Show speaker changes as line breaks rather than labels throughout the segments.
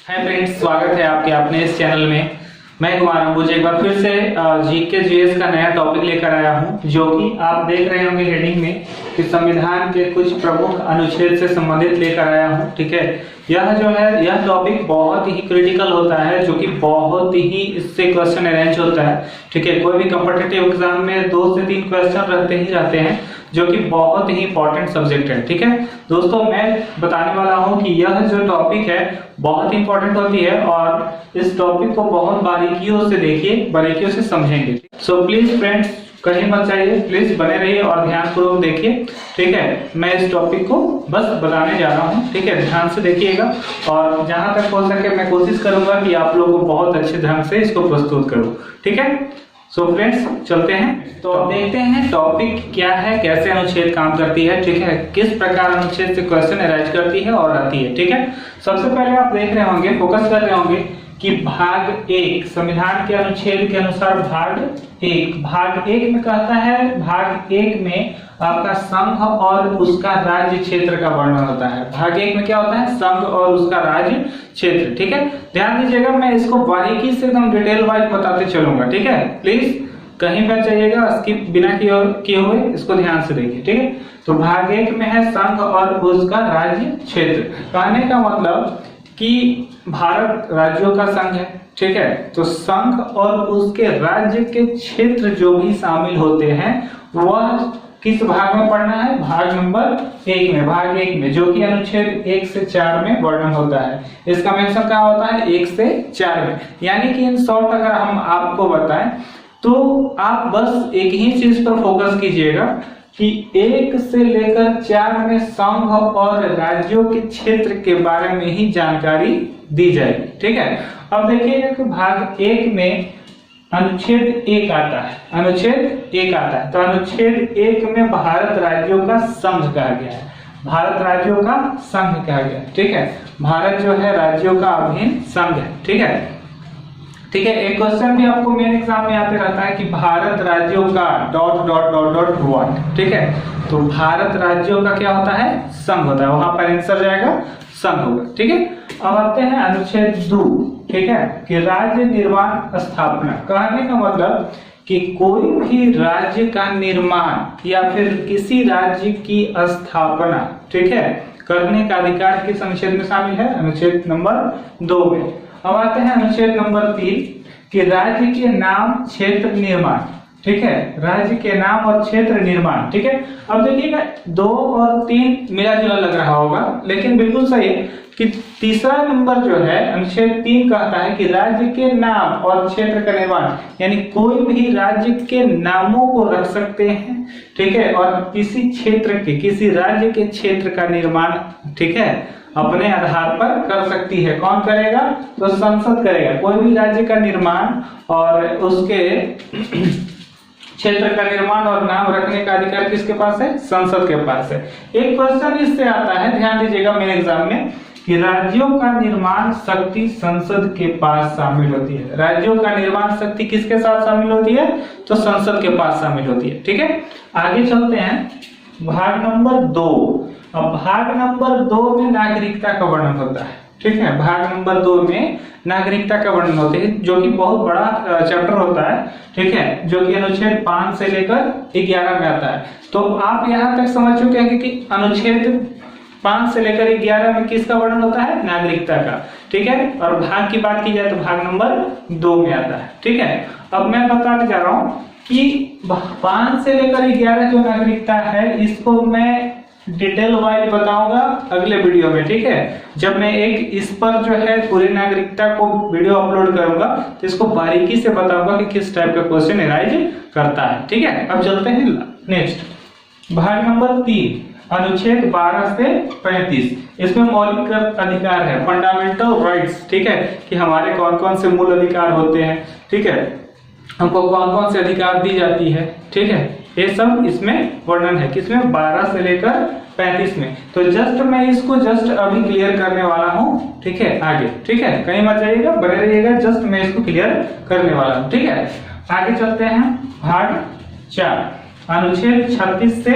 Hi friends, स्वागत है आपके अपने इस चैनल में। मैं कुमार अंबुज एक बार फिर से जीके जीएस का नया टॉपिक लेकर आया हूं, जो कि आप देख रहे होंगे हेडिंग में कि संविधान के कुछ प्रमुख अनुच्छेद से संबंधित लेकर आया हूं। ठीक है, यह जो है यह टॉपिक बहुत ही क्रिटिकल होता है, जो कि बहुत ही इससे क्वेश्चन अरेंज होता है। ठीक है, कोई भी कॉम्पिटिटिव एग्जाम में 2 से 3 क्वेश्चन रहते हैं, जो कि बहुत ही इंपॉर्टेंट सब्जेक्ट है। ठीक है दोस्तों, मैं बताने वाला हूं कि यह जो टॉपिक है बहुत इंपॉर्टेंट होती है और इस टॉपिक को बहुत बारीकियों से देखिए, बारीकियों से समझेंगे। सो प्लीज फ्रेंड्स, कहीं मत जाइए, प्लीज बने रहिए और ध्यानपूर्वक देखिए। ठीक है, मैं इस टॉपिक को बस बताने जा रहा हूँ। ठीक है, ध्यान से देखिएगा और जहां तक हो सके मैं कोशिश करूंगा कि आप लोगों को बहुत अच्छे ढंग से इसको प्रस्तुत करूँ। ठीक है, सो फ्रेंड्स चलते हैं। तो अब देखते हैं टॉपिक क्या है, कैसे अनुच्छेद काम करती है। ठीक है, किस प्रकार अनुच्छेद से क्वेश्चन अराइज करती है और आती है। ठीक है, सबसे पहले आप देख रहे होंगे, फोकस कर रहे होंगे कि भाग 1 संविधान के अनुच्छेद के अनुसार भाग 1 में कहता है, भाग 1 में आपका संघ और उसका राज्य क्षेत्र का वर्णन होता है। भाग 1 में क्या होता है? संघ और उसका राज्य क्षेत्र। ठीक है, ध्यान दीजिएगा, मैं इसको बारीकी से एकदम डिटेल वाइज बताते चलूंगा। ठीक है, प्लीज कहीं मत जाइएगा, स्किप बिना किए हुए इसको ध्यान से देखिए। ठीक है, तो भाग 1 में है संघ और उसका राज्य क्षेत्र। कहने का मतलब कि भारत राज्यों का संघ है। ठीक है, तो संघ और उसके राज्य के क्षेत्र जो भी शामिल होते हैं वह किस भाग में पढ़ना है? भाग नंबर 1 में, भाग 1 में, जो कि अनुच्छेद 1 से 4 में वर्णन होता है। इसका मेंशन कहाँ होता है? 1 से 4 में। यानी कि इन शॉर्ट अगर हम आपको बताएं तो आप बस एक ही चीज पर फोकस कीजिएगा कि 1 से लेकर 4 में संघ और राज्यों के क्षेत्र के बारे में ही जानकारी दी जाएगी। ठीक है, अब देखिएगा कि भाग 1 में अनुच्छेद 1 आता है, अनुच्छेद 1 आता है। तो अनुच्छेद 1 में भारत राज्यों का संघ कहा गया है, भारत राज्यों का संघ कहा गया है। ठीक है, भारत जो है राज्यों का अभिन्न संघ है। ठीक है, ठीक है, एक क्वेश्चन भी आपको मेन एग्जाम में आते रहता है कि भारत राज्यों का ... व्हाट। ठीक है, तो भारत राज्यों का क्या होता है? संघ होता है, वहां पर आंसर जाएगा संघ होगा। ठीक है, अब आते हैं अनुच्छेद 2। ठीक है, कि राज्य निर्माण स्थापना। कहने का मतलब कि कोई भी राज्य का निर्माण या फिर किसी राज्य की स्थापना, ठीक है, करने का अधिकार किस अनुच्छेद में शामिल है? अनुच्छेद नंबर 2 में। अब आते हैं अनुच्छेद नंबर 3 कि राज्य के नाम क्षेत्र निर्माण। ठीक है, राज्य के नाम और क्षेत्र निर्माण। ठीक है, अब देखिएगा 2 और 3 मिला जुला लग रहा होगा, लेकिन बिल्कुल सही है कि तीसरा नंबर जो है अनुच्छेद 3 कहता है कि राज्य के नाम और क्षेत्र का निर्माण, यानी कोई भी राज्य के नामों को रख सकते हैं। ठीक है, और किसी क्षेत्र के, किसी राज्य के क्षेत्र का निर्माण, ठीक है, अपने आधार पर कर सकती है। कौन करेगा? तो संसद करेगा। कोई भी राज्य का निर्माण और उसके क्षेत्र का निर्माण और नाम रखने का अधिकार किसके पास है? संसद के पास है। एक क्वेश्चन इससे आता है, ध्यान दीजिएगा मेरे एग्जाम में, कि राज्यों का निर्माण शक्ति संसद के पास शामिल होती है। राज्यों का निर्माण शक्ति किसके साथ शामिल होती है? तो संसद के पास शामिल होती है। ठीक है, आगे चलते हैं भाग नंबर 2। अब भाग नंबर 2 में नागरिकता का वर्णन होता है। ठीक है, भाग नंबर 2 में नागरिकता का वर्णन होता है, जो कि बहुत बड़ा चैप्टर होता है। ठीक है, जो कि अनुच्छेद 5 से लेकर 11 में आता है। तो आप यहाँ तक समझ चुके हैं कि अनुच्छेद 5 से लेकर 11 में किसका वर्णन होता है? नागरिकता का। ठीक है, और भाग की बात की जाए तो भाग नंबर 2 में आता है। ठीक है, अब मैं बताने जा रहा हूँ कि 5 से लेकर 11 जो नागरिकता है, इसको मैं डिटेल वाइज बताऊंगा अगले वीडियो में। ठीक है, जब मैं एक इस पर जो है पूरी नागरिकता को वीडियो अपलोड करूंगा तो इसको बारीकी से बताऊंगा कि किस टाइप का क्वेश्चन अराइज करता है। ठीक है, अब चलते हैं नेक्स्ट, भाग नंबर 3 अनुच्छेद 12 से 35। इसमें मौलिक अधिकार है, फंडामेंटल राइट्स। ठीक है, कि हमारे कौन कौन से मूल अधिकार होते हैं। ठीक है, हमको कौन कौन से अधिकार दी जाती है। ठीक है, ये सब इसमें वर्णन है, किसमें? 12 से लेकर 35 में। तो जस्ट मैं इसको अभी क्लियर करने वाला हूँ। ठीक है, आगे। ठीक है, कहीं मत जाइएगा, बने रहिएगा, जस्ट मैं इसको क्लियर करने वाला हूँ। ठीक है, आगे चलते हैं भाग 4 अनुच्छेद 36 से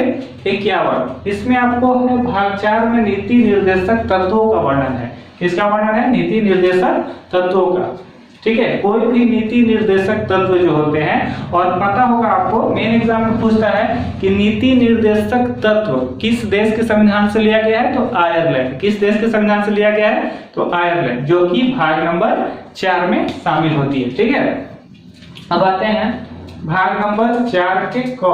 51। इसमें आपको है भाग 4 में नीति निर्देशक तत्वों का वर्णन है। किसका वर्णन है? नीति निर्देशक तत्वों का। ठीक है, कोई भी नीति निर्देशक तत्व जो होते हैं, और पता होगा आपको मेन एग्जाम में पूछता है कि नीति निर्देशक तत्व किस देश के संविधान से लिया गया है? तो आयरलैंड। किस देश के संविधान से लिया गया है? तो आयरलैंड, जो कि भाग नंबर 4 में शामिल होती है। ठीक है, अब आते हैं भाग नंबर 4 के क।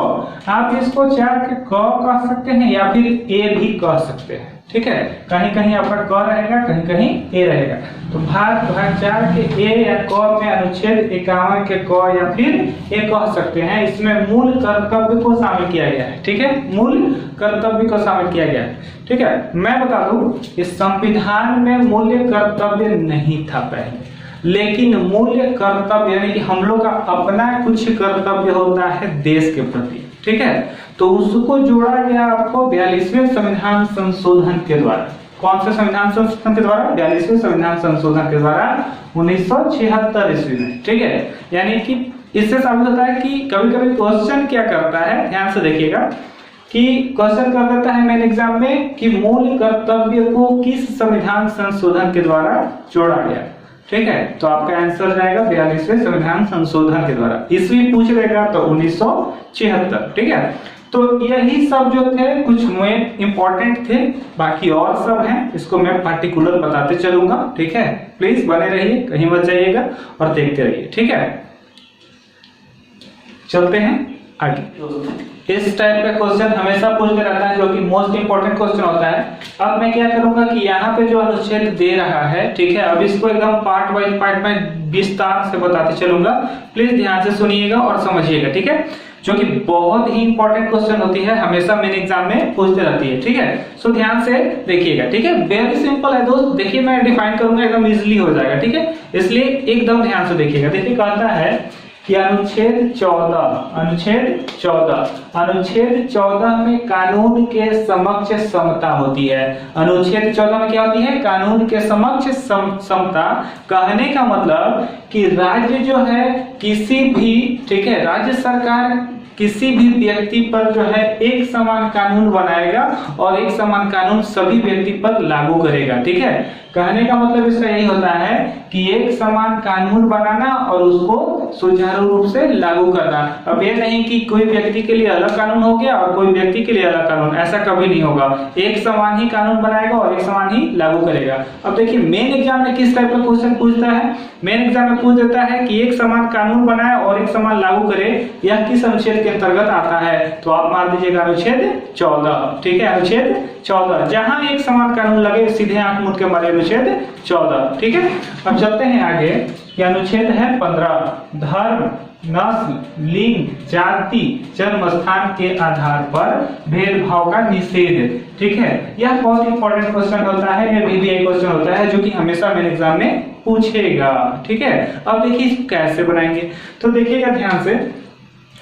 आप इसको 4 के क कह सकते हैं या फिर ए भी कह सकते हैं। ठीक है, कहीं कहीं आपका क रहेगा, कहीं कहीं ए रहेगा। तो भाग 4 के ए या क में अनुच्छेद 51 के क या फिर ए कह सकते हैं। इसमें मूल कर्तव्य को शामिल किया गया है। ठीक है, मूल कर्तव्य को शामिल किया गया है। ठीक है, मैं बता दूं इस संविधान में मूल्य कर्तव्य नहीं था पहले, लेकिन मूल्य कर्तव्य यानी कि हम लोग का अपना कुछ कर्तव्य होता है देश के प्रति। ठीक है, तो उसको जोड़ा गया आपको 42वें संविधान संशोधन के द्वारा। कौन से संविधान संशोधन के द्वारा? 42वें संविधान संशोधन के द्वारा 1976 ईस्वी में। ठीक है, यानी कि इससे साबित होता है कि कभी कभी क्वेश्चन क्या करता है, ध्यान से देखिएगा कि क्वेश्चन कर देता है मेन एग्जाम में कि मूल कर्तव्य को किस संविधान संशोधन के द्वारा जोड़ा गया। ठीक है, तो आपका आंसर जाएगा 42वें संविधान संशोधन के द्वारा। ईस्वी पूछ लेगा तो 1976। ठीक है, तो यही सब जो थे कुछ में इंपॉर्टेंट थे, बाकी और सब हैं, इसको मैं पार्टिकुलर बताते चलूंगा। ठीक है, प्लीज बने रहिए, कहीं मत जाइएगा और देखते रहिए। ठीक है, चलते हैं आगे। इस टाइप का क्वेश्चन हमेशा पूछते रहता है, जो कि मोस्ट इंपोर्टेंट क्वेश्चन होता है। अब मैं क्या करूंगा कि यहाँ पे जो अनुच्छेद दे रहा है, ठीक है, अब इसको एकदम पार्ट वाइज पार्ट में विस्तार से बताते चलूंगा। प्लीज ध्यान से सुनिएगा और समझिएगा। ठीक है, जो कि बहुत ही इंपॉर्टेंट क्वेश्चन होती है, हमेशा मेन एग्जाम में पूछते रहती है। ठीक है, सो ध्यान से देखिएगा। ठीक है, वेरी सिंपल है दोस्त। देखिए मैं डिफाइन करूंगा, एकदम इजीली हो जाएगा। ठीक है, इसलिए एकदम ध्यान से देखिएगा। देखिए कहता है कि अनुच्छेद 14 में कानून के समक्ष समता होती है। अनुच्छेद 14 में क्या होती है? कानून के समक्ष समता। कहने का मतलब कि राज्य जो है किसी भी, ठीक है, राज्य सरकार किसी भी व्यक्ति पर जो है एक समान कानून बनाएगा और एक समान कानून सभी व्यक्ति पर लागू करेगा। ठीक है, कहने का मतलब इसका यही होता है कि एक समान कानून बनाना और उसको सुचारू रूप से लागू करना। अब ये नहीं कि कोई व्यक्ति के लिए अलग कानून हो गया और कोई व्यक्ति के लिए अलग कानून, ऐसा कभी नहीं होगा। एक समान ही कानून बनाएगा और एक समान ही लागू करेगा। अब देखिए मेन एग्जाम में किस टाइप का क्वेश्चन पूछता है? मेन एग्जाम में पूछ देता है कि एक समान कानून बनाए और एक समान लागू करे, यह किस अनुच्छेद के अंतर्गत आता है? तो आप मार दीजिएगा अनुच्छेद 14। ठीक है, अनुच्छेद 14, जहां एक समान कानून लगे सीधे आंख मूंद के मारे, अनुच्छेद 14। ठीक है, अब चलते हैं आगे। यह अनुच्छेद है 15। धर्म, नस्ल, लिंग, जाति, जन्म स्थान के आधार पर भेदभाव का निषेध। ठीक है, यह बहुत इंपॉर्टेंट क्वेश्चन होता है, यह VVI क्वेश्चन होता है, जो कि हमेशा मेरे एग्जाम में पूछेगा। ठीक है, अब देखिए कैसे बनाएंगे, तो देखिएगा ध्यान से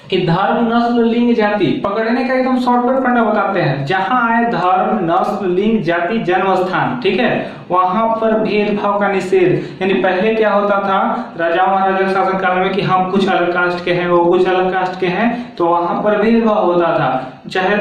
कि धर्म, नस्ल, लिंग, जाति पकड़ने का एकदम शॉर्टकट फंडा बताते हैं। जहां आए धर्म, नस्ल, लिंग, जाति, जन्म स्थान, ठीक है, वहां पर भेदभाव का निषेध। यानी पहले क्या होता था राजा महाराजा के शासन काल में कि हम कुछ अलग कास्ट के हैं, वो कुछ अलग कास्ट के हैं, तो वहां पर भेदभाव होता था, चाहे,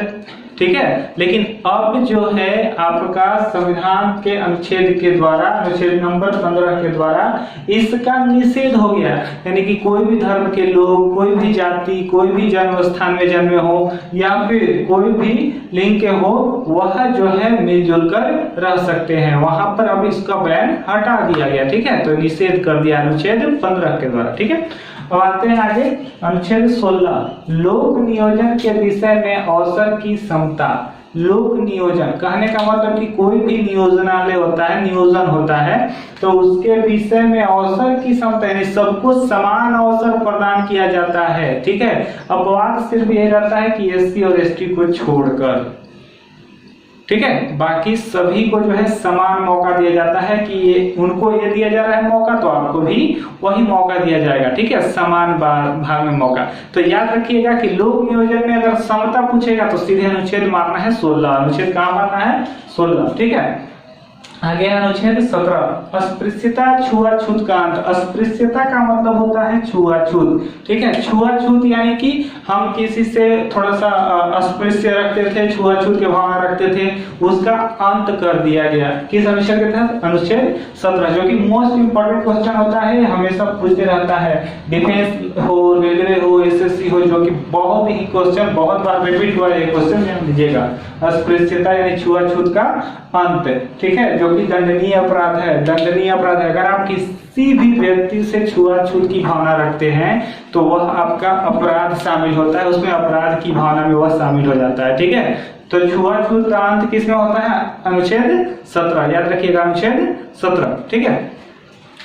ठीक है। लेकिन अब जो है आपका संविधान के अनुच्छेद के द्वारा, अनुच्छेद नंबर 15 के द्वारा इसका निषेध हो गया। यानी कि कोई भी धर्म के लोग, कोई भी जाति, कोई भी जन्म स्थान में जन्मे हो या फिर कोई भी लिंग के हो, वह जो है मिलजुल कर रह सकते हैं। वहां पर अब इसका बैन हटा दिया गया। ठीक है, तो निषेध कर दिया अनुच्छेद 15 के द्वारा। ठीक है, अब आते हैं आगे अनुच्छेद 16, लोक नियोजन के विषय में अवसर की समता। लोक नियोजन कहने का मतलब कि कोई भी नियोजनालय होता है, नियोजन होता है, तो उसके विषय में अवसर की समता, यानी सबको समान अवसर प्रदान किया जाता है। ठीक है, अब बात सिर्फ ये रहता है कि SC और ST को छोड़कर, ठीक है, बाकी सभी को जो है समान मौका दिया जाता है कि ये उनको ये दिया जा रहा है मौका, तो आपको भी वही मौका दिया जाएगा। ठीक है, समान भाग में मौका। तो याद रखिएगा कि लोक नियोजन में अगर समता पूछेगा तो सीधे अनुच्छेद मारना है 16। अनुच्छेद कहाँ मारना है? 16। ठीक है, आगे अनुच्छेद 17 अस्पृश्यता छुआछूत का अंत। अस्पृश्यता का मतलब होता है छुआछूत, ठीक है। छुआछूत यानी कि हम किसी से थोड़ा सा अस्पृश्य रखते थे, छुआछूत की भावना रखते थे, उसका अंत कर दिया गया। किस अनुच्छेद के तहत? अनुच्छेद 17, जो कि मोस्ट इंपोर्टेंट क्वेश्चन होता है, हमेशा पूछते रहता है, डिफेंस हो, रेलवे हो, एसएससी हो, जो कि बहुत ही क्वेश्चन बहुत बार रिपीट हुआ है क्वेश्चन, ध्यान दीजिएगा। अस्पृश्यता यानी छुआछूत का अंत, ठीक है, जो कि दंडनीय अपराध है। दंडनीय अपराध है। अगर आप किसी भी व्यक्ति से छुआछूत की भावना रखते हैं तो वह आपका अपराध शामिल होता है, उसमें अपराध की भावना में वह शामिल हो जाता है, ठीक है। तो छुआछूत का अंत किसमें होता है? अनुच्छेद 17, याद रखिएगा, अनुच्छेद 17, ठीक है।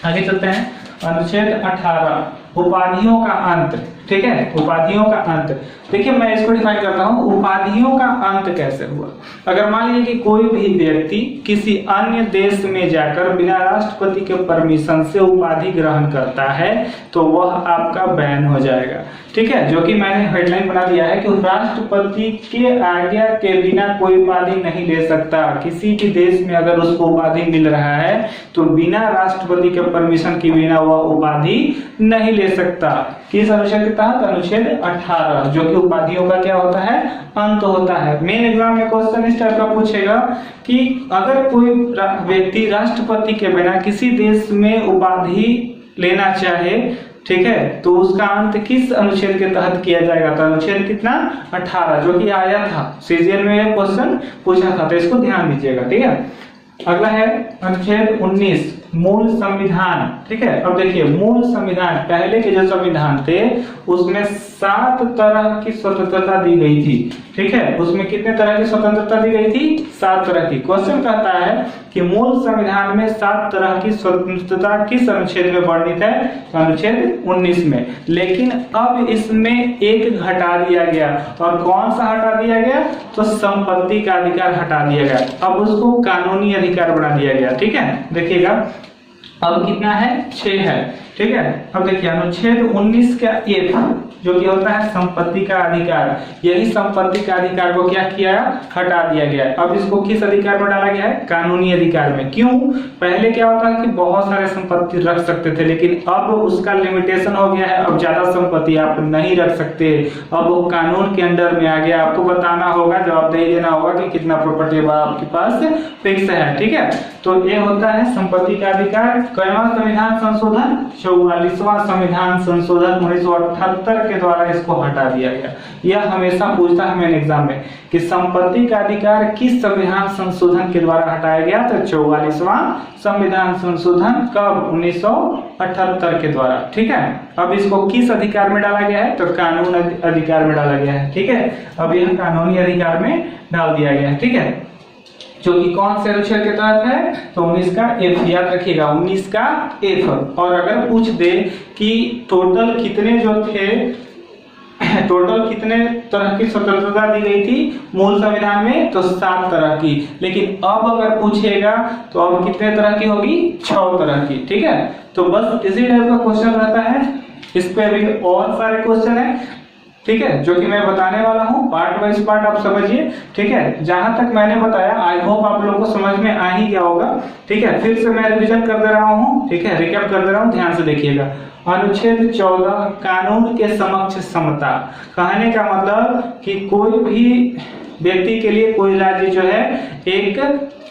आगे चलते हैं, अनुच्छेद 18 उपाधियों का अंत, ठीक है। उपाधियों का अंत, देखिए मैं इसको डिफाइन करता हूं, उपाधियों का अंत कैसे हुआ। अगर मान लीजिए कि कोई भी व्यक्ति किसी अन्य देश में जाकर बिना राष्ट्रपति के परमिशन से उपाधि ग्रहण करता है तो वह आपका बैन हो जाएगा, ठीक है। जो कि मैंने हेडलाइन बना दिया है कि राष्ट्रपति के आज्ञा के बिना कोई उपाधि नहीं ले सकता। किसी भी देश में अगर उसको उपाधि मिल रहा है तो बिना राष्ट्रपति के परमिशन के बिना वह उपाधि नहीं ले सकता। किस अनुच्छेद के तहत? अनुच्छेद 18, जो कि उपाधियों का क्या होता है? अंत होता है। मेन एग्जाम में क्वेश्चन इस टाइप का पूछेगा कि अगर कोई व्यक्ति राष्ट्रपति के बिना किसी देश में उपाधि लेना चाहे, ठीक है, तो उसका अंत किस अनुच्छेद के तहत किया जाएगा? तो अनुच्छेद कितना? 18, जो कि आया था सीजीएल में, यह क्वेश्चन पूछा था, तो इसको ध्यान दीजिएगा, ठीक है। अगला है अनुच्छेद 19 मूल संविधान, ठीक है। अब देखिए मूल संविधान, पहले के जो संविधान थे उसमें 7 तरह की स्वतंत्रता दी गई थी, ठीक है। उसमें कितने तरह की स्वतंत्रता दी गई थी? 7 तरह की। क्वेश्चन कहता है कि मूल संविधान में 7 तरह की स्वतंत्रता किस अनुच्छेद में वर्णित है? अनुच्छेद 19 में। लेकिन अब इसमें एक हटा दिया गया, और कौन सा हटा दिया गया? तो संपत्ति का अधिकार हटा दिया गया, अब उसको कानूनी अधिकार बना दिया गया, ठीक है। देखिएगा अब कितना है? 6 है, ठीक है। अब देखिए अनुच्छेद 19 का एक जो कि होता है संपत्ति का अधिकार, यही संपत्ति का अधिकार को क्या किया? हटा दिया गया। अब इसको किस अधिकार में डाला गया है? कानूनी अधिकार में। क्यों? पहले क्या होता है कि बहुत सारे संपत्ति रख सकते थे, लेकिन अब उसका लिमिटेशन हो गया है, अब ज्यादा संपत्ति आप नहीं रख सकते, अब वो कानून के अंडर में आ गया। आपको बताना होगा, जवाबदेही देना होगा कि कितना प्रॉपर्टी आपके पास फिक्स है, ठीक है। तो ये होता है संपत्ति का अधिकार। कौनवां संविधान संशोधन? 44वां संविधान संशोधन 1978 के द्वारा इसको हटा दिया गया। यह हमेशा पूछता है मेन एग्जाम में कि संपत्ति का अधिकार किस संविधान संशोधन के द्वारा हटाया गया? तो 44वां संविधान संशोधन कब? 1978 के द्वारा, ठीक है। अब इसको किस अधिकार में डाला गया है? तो कानून अधिकार में डाला गया है, ठीक है। अब यह कानूनी अधिकार में डाल दिया गया है, ठीक है, जो कि कौन से अनुच्छेद के तहत है? तो 19 का एफ, याद रखिएगा 19 का एफ। और अगर पूछ दे कि टोटल कितने जो थे, टोटल कितने तरह की स्वतंत्रता दी गई थी मूल संविधान में? तो 7 तरह की। लेकिन अब अगर पूछेगा तो अब कितने तरह की होगी? 6 तरह की, ठीक है। तो बस इसी टाइप का क्वेश्चन रहता है, इस पे भी और सारे क्वेश्चन है, ठीक है, जो कि मैं बताने वाला हूँ। पार्ट वाइज पार्ट आप समझिए, ठीक है। जहां तक मैंने बताया आई होप आप लोगों को समझ में आ ही गया होगा, ठीक है। फिर से मैं रिवीजन कर दे रहा हूँ, ठीक है, रिकैप कर दे रहा हूँ, ध्यान से देखिएगा। अनुच्छेद 14 कानून के समक्ष समता। कहने का मतलब कि कोई भी व्यक्ति के लिए कोई राज्य जो है एक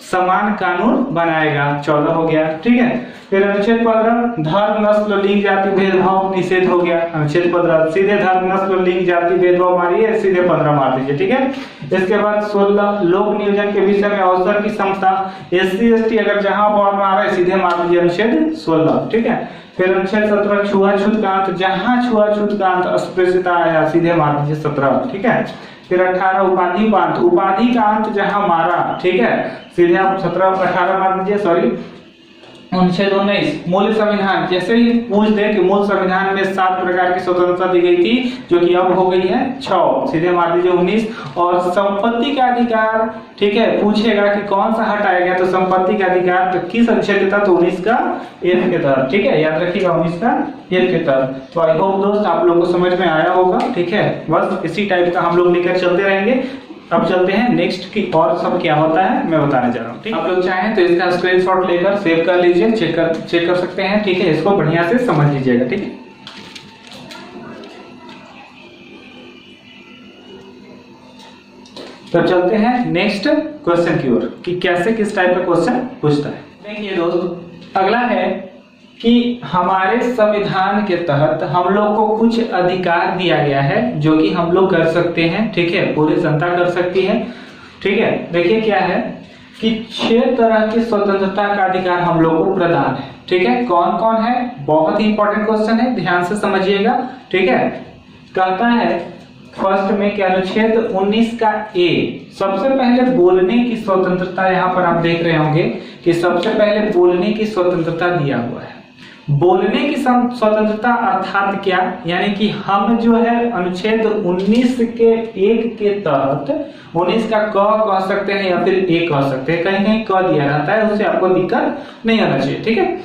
समान कानून बनाएगा। 14 हो गया, ठीक है। फिर अनुच्छेद 15 धर्म नस्ल लिंग जाति भेदभाव निषेध हो गया। अनुच्छेद 15 सीधे धर्म नस्ल लिंग जाति भेदभाव मारिए, सीधे 15 मार दीजिए, ठीक है। इसके बाद 16 लोक नियोजन के विषय में अवसर की समता। SC ST अगर जहां पर आ रहा है सीधे मार दीजिए अनुच्छेद 16, ठीक है। फिर अनुच्छेद 17 छुआछूत का अंत, जहां छुआछूत का अंत अस्पृश्यता आया सीधे मार दीजिए 17, ठीक है। फिर 18 उपाधि का अंत, उपाधि का अंत जहां मारा, ठीक है, सीधे आप 17 18 मार दीजिए, सॉरी। अनुच्छेद 19 मूल संविधान, जैसे ही पूछ दे कि मूल संविधान में 7 प्रकार की स्वतंत्रता दी गई थी, जो कि अब हो गई है 6, सीधे मार दीजिए 19। और संपत्ति का अधिकार, ठीक है, पूछेगा कि कौन सा हटाया गया, तो संपत्ति का अधिकार तो किस अनुच्छेद के तहत? 19 का एफ के तहत, ठीक है, याद रखिएगा 19 का एफ के तहत। तो आई होप दोस्त आप लोगों को समझ में आया होगा, ठीक है। बस इसी टाइप का हम लोग लेकर चलते रहेंगे। अब चलते हैं नेक्स्ट की और सब क्या होता है मैं बताने जा रहा हूँ। ठीक, आप लोग चाहें तो इसका स्क्रीनशॉट लेकर सेव कर लीजिए, चेक कर सकते हैं। ठीक है, इसको बढ़िया से समझ लीजिएगा। ठीक है, तो चलते हैं नेक्स्ट क्वेश्चन की ओर कि कैसे किस टाइप का क्वेश्चन पूछता है। देखिए दोस्त, अगला है कि हमारे संविधान के तहत हम लोग को कुछ अधिकार दिया गया है जो कि हम लोग कर सकते हैं। ठीक है, पूरी जनता कर सकती है। ठीक है, देखिए क्या है कि 6 तरह की स्वतंत्रता का अधिकार हम लोग को प्रदान है। ठीक है, कौन कौन है, बहुत ही इंपॉर्टेंट क्वेश्चन है, ध्यान से समझिएगा। ठीक है, कहता है फर्स्ट में कि अनुच्छेद 19 का ए, सबसे पहले बोलने की स्वतंत्रता, यहाँ पर आप देख रहे होंगे कि सबसे पहले बोलने की स्वतंत्रता दिया हुआ है। बोलने की स्वतंत्रता अर्थात क्या, यानी कि हम जो है अनुच्छेद 19 के 1 के तहत 19 का क कह सकते हैं या फिर ए कह सकते हैं, कहीं कहीं क दिया रहता है, उससे आपको दिक्कत नहीं होना चाहिए। ठीक है,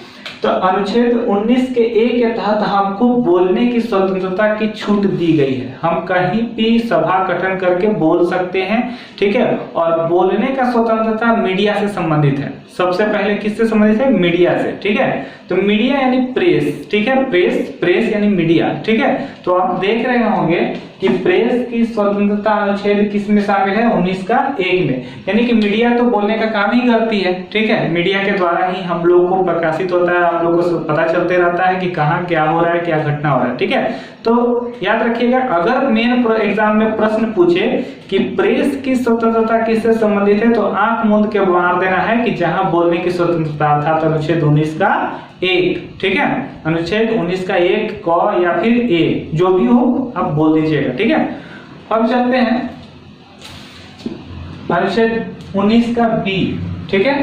तो अनुच्छेद 19 के ए के तहत हमको बोलने की स्वतंत्रता की छूट दी गई है। हम कहीं भी सभा गठन करके बोल सकते हैं। ठीक है, और बोलने का स्वतंत्रता मीडिया से संबंधित है। सबसे पहले किससे संबंधित है, मीडिया से। ठीक है, तो मीडिया यानी प्रेस। ठीक है, प्रेस यानी मीडिया। ठीक है, तो आप देख रहे होंगे कि प्रेस की स्वतंत्रता अनुच्छेद किस में शामिल है, 19 का 1 में। यानी कि मीडिया तो बोलने का काम ही करती है। ठीक है, मीडिया के द्वारा ही हम लोग को प्रकाशित होता है, हम लोग को पता चलते रहता है कि कहाँ क्या हो रहा है, क्या घटना हो रहा है। ठीक है, तो याद रखिएगा, अगर मेन एग्जाम में प्रश्न पूछे कि प्रेस की स्वतंत्रता किससे संबंधित है, तो आंख मूंद के मार देना है कि जहां बोलने की स्वतंत्रता अर्थात अनुच्छेद 19 का 1। ठीक है, अनुच्छेद 19 का 1 क या फिर ए, जो भी हो आप बोल दीजिएगा। ठीक है, अब चलते हैं अनुच्छेद 19 का बी। ठीक है,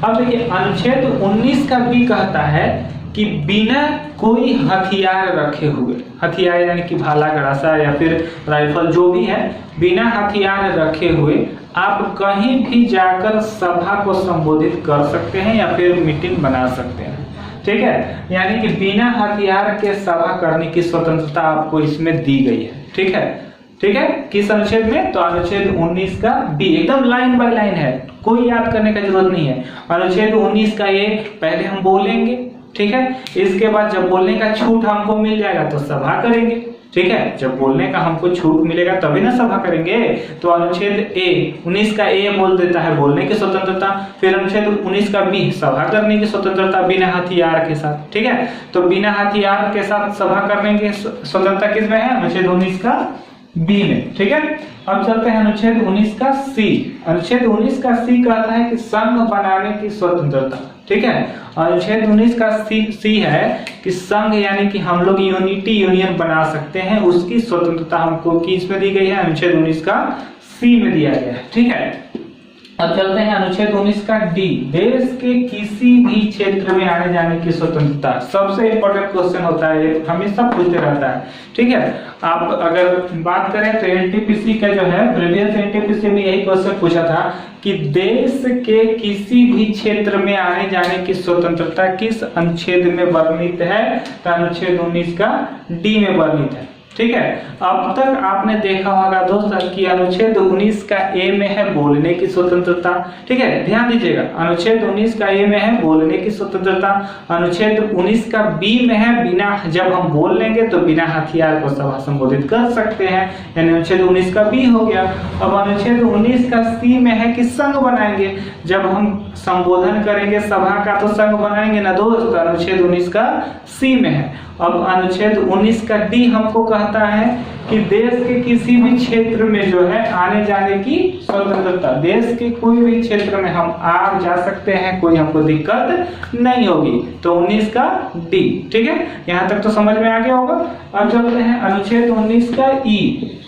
अब देखिए अनुच्छेद 19 का बी कहता है कि बिना कोई हथियार रखे हुए, हथियार यानी कि भाला गड़ासा या फिर राइफल जो भी है, बिना हथियार रखे हुए आप कहीं भी जाकर सभा को संबोधित कर सकते हैं या फिर मीटिंग बना सकते हैं। ठीक है, यानी कि बिना हथियार के सभा करने की स्वतंत्रता आपको इसमें दी गई है। ठीक है, ठीक है, किस अनुच्छेद में, तो अनुच्छेद 19 का बी, एकदम लाइन बाय लाइन है, कोई याद करने का जरूरत नहीं है। अनुच्छेद 19 का 1, पहले हम बोलेंगे। ठीक है, इसके बाद जब बोलने का छूट हमको मिल जाएगा तो सभा करेंगे। ठीक है, जब बोलने का हमको छूट मिलेगा तभी ना सभा करेंगे। तो अनुच्छेद ए 19 का ए बोल देता है बोलने की स्वतंत्रता, फिर अनुच्छेद 19 का बी सभा करने की स्वतंत्रता बिना हथियार के साथ। ठीक है, तो बिना हथियार के साथ सभा करने की स्वतंत्रता किसमें है, अनुच्छेद 19 का बी में। ठीक है, अब चलते हैं अनुच्छेद 19 का सी। अनुच्छेद 19 का सी कहता है कि संघ बनाने की स्वतंत्रता। ठीक है, अनुच्छेद 19 का सी है कि संघ यानी कि हम लोग यूनियन बना सकते हैं, उसकी स्वतंत्रता हमको किस में दी गई है, अनुच्छेद 19 का सी में दिया गया है। ठीक है, अब चलते हैं अनुच्छेद 19 का डी, देश के किसी भी क्षेत्र में आने जाने की स्वतंत्रता। सबसे इंपॉर्टेंट क्वेश्चन होता है, हमेशा पूछते रहता है। ठीक है, आप अगर बात करें तो एनटीपीसी का जो है प्रीवियस एनटीपीसी में यही क्वेश्चन पूछा था कि देश के किसी भी क्षेत्र में आने जाने की स्वतंत्रता किस अनुच्छेद में वर्णित है, तो अनुच्छेद 19 का डी में वर्णित है। ठीक है, अब तक आपने देखा होगा दोस्तों कि अनुच्छेद 19 का ए में है बोलने की स्वतंत्रता। ठीक है, ध्यान दीजिएगा, अनुच्छेद 19 का ए में है बोलने की स्वतंत्रता, अनुच्छेद 19 का बी में है बिना, जब हम बोल लेंगे तो बिना हथियार को सभा संबोधित कर सकते हैं, यानी अनुच्छेद 19 का बी हो गया। अब अनुच्छेद 19 का सी में है कि संघ बनाएंगे, जब हम संबोधन करेंगे सभा का तो संघ बनाएंगे ना दोस्त, अनुच्छेद 19 का सी में है। अब अनुच्छेद 19 का डी हमको कहता है कि देश के किसी भी क्षेत्र में जो है आने जाने की स्वतंत्रता, देश के कोई भी क्षेत्र में हम आ जा सकते हैं, कोई हमको दिक्कत नहीं होगी। तो 19 का डी। ठीक है, यहाँ तक तो समझ में आ गया होगा। अब चलते हैं अनुच्छेद 19 का ई।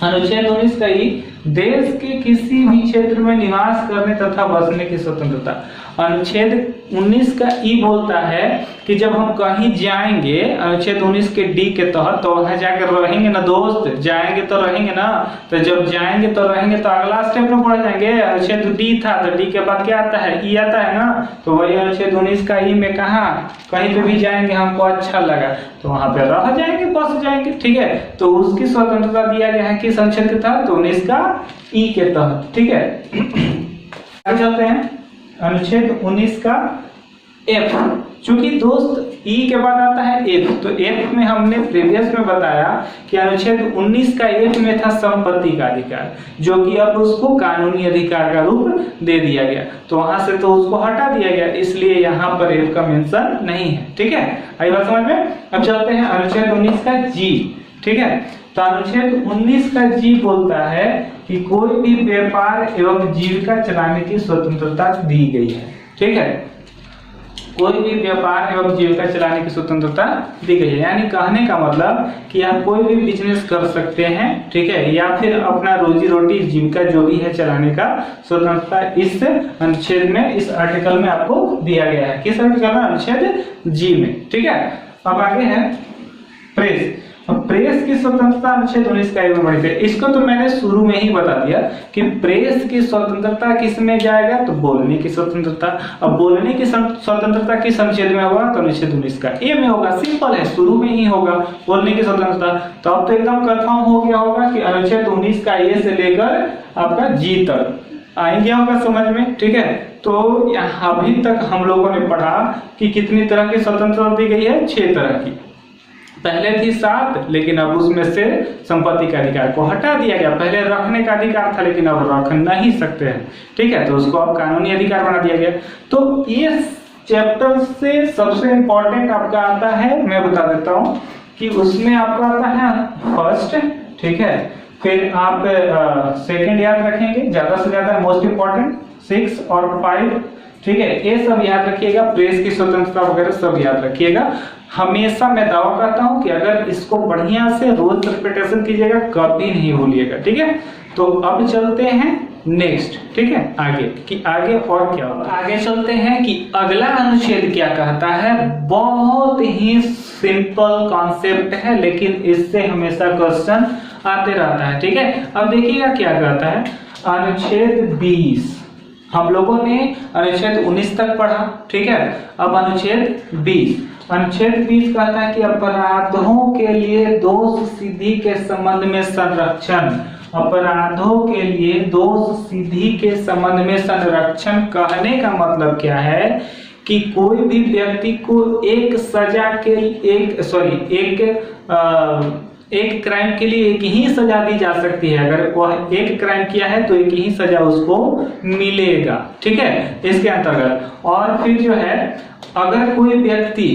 अनुच्छेद 19 का ई, देश के किसी भी क्षेत्र में निवास करने तथा बसने की स्वतंत्रता। अनुच्छेद 19 का ई बोलता है कि जब हम कहीं जाएंगे अनुच्छेद 19 के डी के तहत तो वहां जाकर रहेंगे ना दोस्त, जाएंगे तो रहेंगे ना, तो जब जाएंगे तो रहेंगे तो अगला स्टेप में पढ़ जाएंगे। अनुच्छेद डी था तो डी के बाद क्या आता है, ई आता है ना, तो वही अनुच्छेद 19 का ई में कहा कहीं पे भी जाएंगे हमको अच्छा लगा तो वहां पे रह जाएंगे, बस जाएंगे, ठीक है। तो उसकी स्वतंत्रता दिया गया है किस अनुच्छेद के तहत, 19 का ई के तहत, ठीक है। आगे चलते हैं अनुच्छेद 19 का एफ। चूंकि दोस्त ई के बाद आता है एफ, तो एफ में हमने प्रीवियस में बताया कि अनुच्छेद 19 का एफ में था संपत्ति का अधिकार, जो कि अब उसको कानूनी अधिकार का रूप दे दिया गया, तो वहां से तो उसको हटा दिया गया, इसलिए यहाँ पर एफ का मेंशन नहीं है, ठीक है। आई बात समझ में। अब चलते हैं अनुच्छेद 19 का जी, ठीक है। तो अनुच्छेद 19 का जी बोलता है कि कोई भी व्यापार एवं जीविका चलाने की स्वतंत्रता दी गई है, ठीक है। कोई भी व्यापार एवं जीविका चलाने की स्वतंत्रता दी गई है, यानी कहने का मतलब कि आप कोई भी बिजनेस कर सकते हैं, ठीक है, या फिर अपना रोजी रोटी जीविका जो भी है चलाने का स्वतंत्रता इस अनुच्छेद में, इस आर्टिकल में आपको दिया गया है। किस आर्टिकल में, अनुच्छेद जी में, ठीक है। अब आगे है प्रेस। प्रेस की स्वतंत्रता अनुच्छेद 19 का में बढ़ी थी। इसको तो मैंने शुरू में ही बता दिया कि प्रेस की स्वतंत्रता किस में जाएगा, तो बोलने की स्वतंत्रता। अब बोलने की स्वतंत्रता किस अनुच्छेद में होगा, तो अनुच्छेद 19 का ए में होगा। सिंपल है, शुरू में ही होगा बोलने की स्वतंत्रता। तो अब तो एकदम कंफर्म हो गया होगा कि अनुच्छेद 19 का ए से लेकर आपका जी तक आ गया होगा समझ में, ठीक है। तो यहाँ अभी तक हम लोगों ने पढ़ा कि कितनी तरह की स्वतंत्रता दी गई है, 6 तरह की। पहले थी 7, लेकिन अब उसमें से संपत्ति का अधिकार को हटा दिया गया। पहले रखने का अधिकार था, लेकिन अब रख नहीं सकते हैं, ठीक है, तो उसको अब कानूनी अधिकार बना दिया गया। तो ये चैप्टर से सबसे इंपॉर्टेंट आपका आता है, मैं बता देता हूँ कि उसमें आपका आता है फर्स्ट, ठीक है, फिर आप सेकंड याद रखेंगे, ज्यादा से ज्यादा मोस्ट इंपॉर्टेंट 6 और 5, ठीक है, ये सब याद रखिएगा। प्रेस की स्वतंत्रता वगैरह सब याद रखिएगा। हमेशा मैं दावा करता हूं कि अगर इसको बढ़िया से रोज रिपीटेशन कीजिएगा, कभी नहीं भूलिएगा, ठीक है। तो अब चलते हैं नेक्स्ट, ठीक है, आगे कि आगे और क्या होगा। आगे चलते हैं कि अगला अनुच्छेद क्या कहता है। बहुत ही सिंपल कॉन्सेप्ट है, लेकिन इससे हमेशा क्वेश्चन आते रहता है, ठीक है। अब देखिएगा क्या कहता है। अनुच्छेद 20 हम लोगों ने अनुच्छेद 19 तक पढ़ा, ठीक है। अब अनुच्छेद 20 कहता है कि अपराधों के लिए दोष सिद्धि के संबंध में संरक्षण। अपराधों के लिए दोष सिद्धि के संबंध में संरक्षण कहने का मतलब क्या है कि कोई भी व्यक्ति को एक सजा के एक क्राइम के लिए एक ही सजा दी जा सकती है। अगर वह एक क्राइम किया है तो एक ही सजा उसको मिलेगा, ठीक है, इसके अंतर्गत। और फिर जो है, अगर कोई व्यक्ति,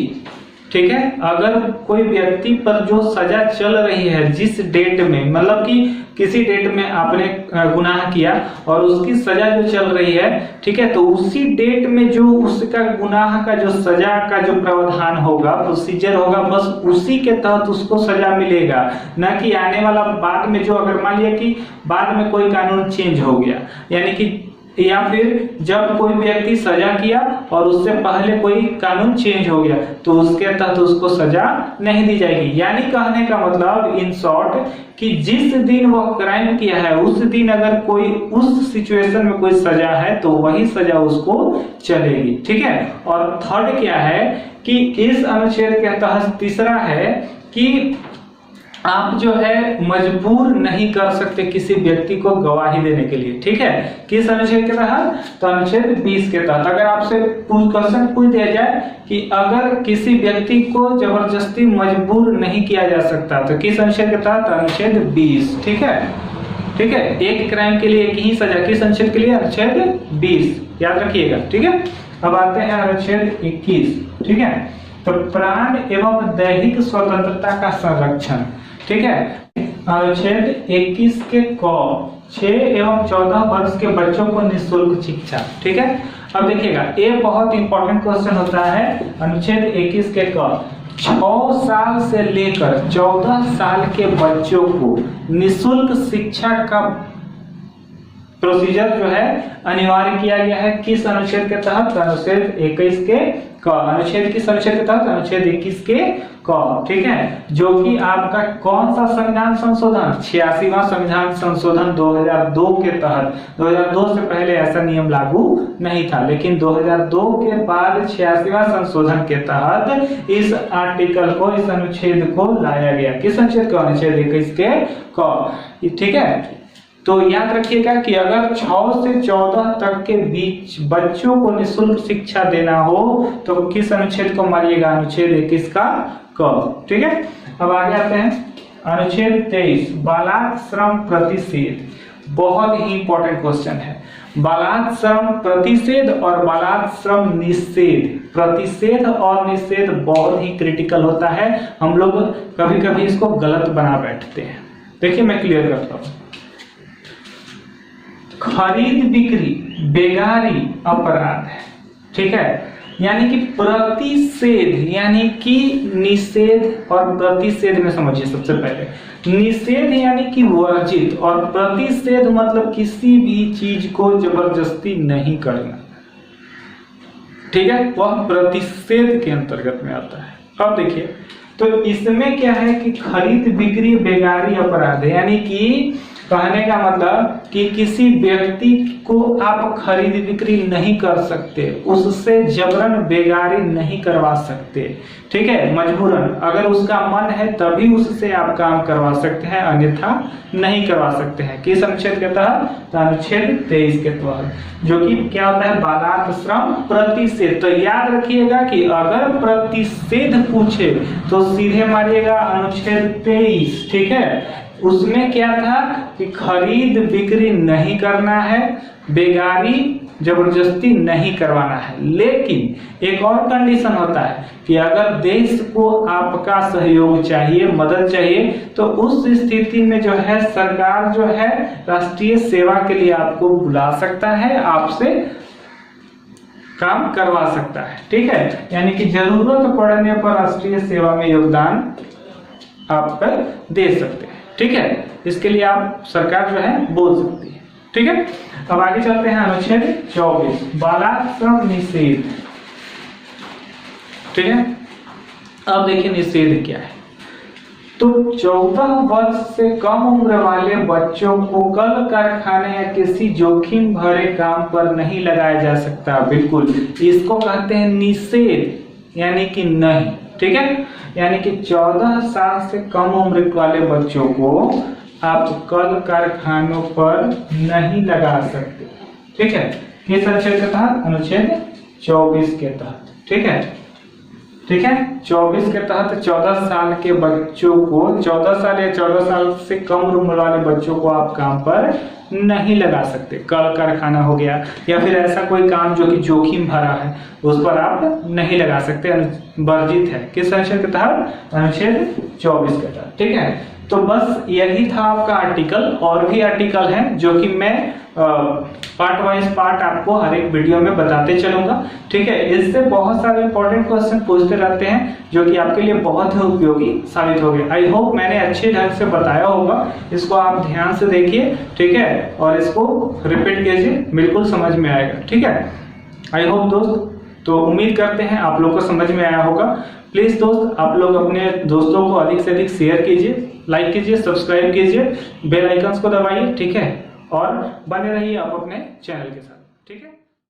ठीक है, अगर कोई व्यक्ति पर जो सजा चल रही है जिस डेट में, मतलब कि किसी डेट में आपने गुनाह किया और उसकी सजा जो चल रही है, ठीक है, तो उसी डेट में जो उसका गुनाह का जो सजा का जो प्रावधान होगा, प्रोसीजर होगा, बस उसी के तहत उसको सजा मिलेगा, न कि आने वाला बाद में जो, अगर मान लिया कि बाद में कोई कानून चेंज हो गया, यानी कि या फिर जब कोई व्यक्ति सजा किया और उससे पहले कोई कानून चेंज हो गया तो उसके तहत उसको सजा नहीं दी जाएगी। यानी कहने का मतलब इन शॉर्ट कि जिस दिन वह क्राइम किया है उस दिन अगर कोई उस सिचुएशन में कोई सजा है तो वही सजा उसको चलेगी, ठीक है। और थर्ड क्या है कि इस अनुच्छेद के तहत तीसरा है कि आप जो है मजबूर नहीं कर सकते किसी व्यक्ति को गवाही देने के लिए, ठीक है। किस अनुच्छेद के तहत, तो अनुच्छेद 20 के तहत। अगर आपसे क्वेश्चन पूछ दिया जाए कि अगर किसी व्यक्ति को जबरदस्ती मजबूर नहीं किया जा सकता तो किस अनुच्छेद के तहत, अनुच्छेद 20, ठीक है, ठीक है। एक क्राइम के लिए एक ही सजा, किस अनुच्छेद के लिए, अनुच्छेद 20 याद रखिएगा, ठीक है। अब आते हैं अनुच्छेद 21, ठीक है। तो प्राण एवं दैहिक स्वतंत्रता का संरक्षण, ठीक है। अनुच्छेद 21 के क 6 एवं 14 वर्ष के बच्चों को निःशुल्क शिक्षा, ठीक है। अब देखिएगा, ये बहुत इंपॉर्टेंट क्वेश्चन होता है। अनुच्छेद 21 के क 6 साल से लेकर 14 साल के बच्चों को निःशुल्क शिक्षा का प्रोसीजर जो है अनिवार्य किया गया है किस अनुच्छेद के तहत? अनुच्छेद 21 के क। अनुच्छेद किस अनुच्छेद के तहत? अनुच्छेद 21 के क, ठीक है, जो कि आपका कौन सा संविधान संशोधन? 86वां संविधान संशोधन 2002 के तहत। 2002 से पहले ऐसा नियम लागू नहीं था, लेकिन 2002 के बाद 86वां संशोधन के तहत इस आर्टिकल को, इस अनुच्छेद को लाया गया। किस अनुच्छेद को? अनुच्छेद 21 के क, ठीक है। तो याद रखिएगा कि अगर 6 से 14 तक के बीच बच्चों को निःशुल्क शिक्षा देना हो तो किस अनुच्छेद को मारिएगा? अनुच्छेद 21 का क, ठीक है। अब आगे आते हैं अनुच्छेद 23, बालात श्रम प्रतिषेध। बहुत ही इंपॉर्टेंट क्वेश्चन है। बालात श्रम प्रतिषेध और बालात श्रम निषेध। प्रतिषेध और निषेध बहुत ही क्रिटिकल होता है, हम लोग कभी कभी इसको गलत बना बैठते हैं। देखिए मैं क्लियर करता हूं। खरीद बिक्री बेगारी अपराध है, ठीक है, यानी कि प्रतिषेध यानी कि निषेध और प्रतिषेध में समझिए। सबसे पहले निषेध यानी कि वर्जित और प्रतिषेध मतलब किसी भी चीज को जबरदस्ती नहीं करना, ठीक है, वह प्रतिषेध के अंतर्गत में आता है। अब देखिए तो इसमें क्या है कि खरीद बिक्री बेगारी अपराध है, यानी कि कहने का मतलब कि किसी व्यक्ति को आप खरीद बिक्री नहीं कर सकते, उससे जबरन बेगारी नहीं करवा सकते, ठीक है, मजबूरन। अगर उसका मन है तभी उससे आप काम करवा सकते हैं, अन्यथा नहीं करवा सकते हैं। किस अनुच्छेद के तहत? तो अनुच्छेद 23 के तहत, जो कि क्या होता है? बालात श्रम प्रतिषेध। तो याद रखिएगा कि अगर प्रतिषेध पूछे तो सीधे मारिएगा अनुच्छेद 23, ठीक है। उसमें क्या था कि खरीद बिक्री नहीं करना है, बेगारी जबरदस्ती नहीं करवाना है। लेकिन एक और कंडीशन होता है कि अगर देश को आपका सहयोग चाहिए, मदद चाहिए, तो उस स्थिति में जो है सरकार जो है राष्ट्रीय सेवा के लिए आपको बुला सकता है, आपसे काम करवा सकता है, ठीक है। यानी कि जरूरत पड़ने पर राष्ट्रीय सेवा में योगदान आप दे सकते हैं, ठीक है। इसके लिए आप सरकार जो है बोल सकती है, ठीक है। अब आगे चलते हैं अनुच्छेद 24, बालात श्रम निषेध, ठीक है। अब देखिए निषेध क्या है। तो 14 वर्ष से कम उम्र वाले बच्चों को कल कारखाने या किसी जोखिम भरे काम पर नहीं लगाया जा सकता। बिल्कुल, इसको कहते हैं निषेध, यानी कि नहीं, ठीक है। यानी कि 14 साल से कम उम्र वाले बच्चों को आप कल कारखानों पर नहीं लगा सकते, ठीक है। किस अनुच्छेद के तहत? अनुच्छेद 24 के तहत, ठीक है, ठीक है। 24 के तहत 14 साल के बच्चों को, 14 साल या 14 साल से कम उम्र वाले बच्चों को आप काम पर नहीं लगा सकते। कल कारखाना हो गया या फिर ऐसा कोई काम जो कि जोखिम भरा है, उस पर आप नहीं लगा सकते, वर्जित है। किस अनुच्छेद के तहत? अनुच्छेद 24 के तहत, ठीक है। तो बस यही था आपका आर्टिकल। और भी आर्टिकल हैं जो कि मैं पार्ट वाइज पार्ट आपको हर एक वीडियो में बताते चलूंगा, ठीक है। इससे बहुत सारे इंपॉर्टेंट क्वेश्चन पूछते रहते हैं जो कि आपके लिए बहुत ही उपयोगी साबित होंगे। आई होप मैंने अच्छे ढंग से बताया होगा, इसको आप ध्यान से देखिए, ठीक है, और इसको रिपीट कीजिए, बिल्कुल समझ में आएगा, ठीक है। आई होप दोस्त, तो उम्मीद करते हैं आप लोग को समझ में आया होगा। प्लीज दोस्त, आप लोग अपने दोस्तों को अधिक से अधिक शेयर कीजिए, लाइक कीजिए, सब्सक्राइब कीजिए, बेल आइकन्स को दबाइए, ठीक है, और बने रहिए आप अपने चैनल के साथ, ठीक है।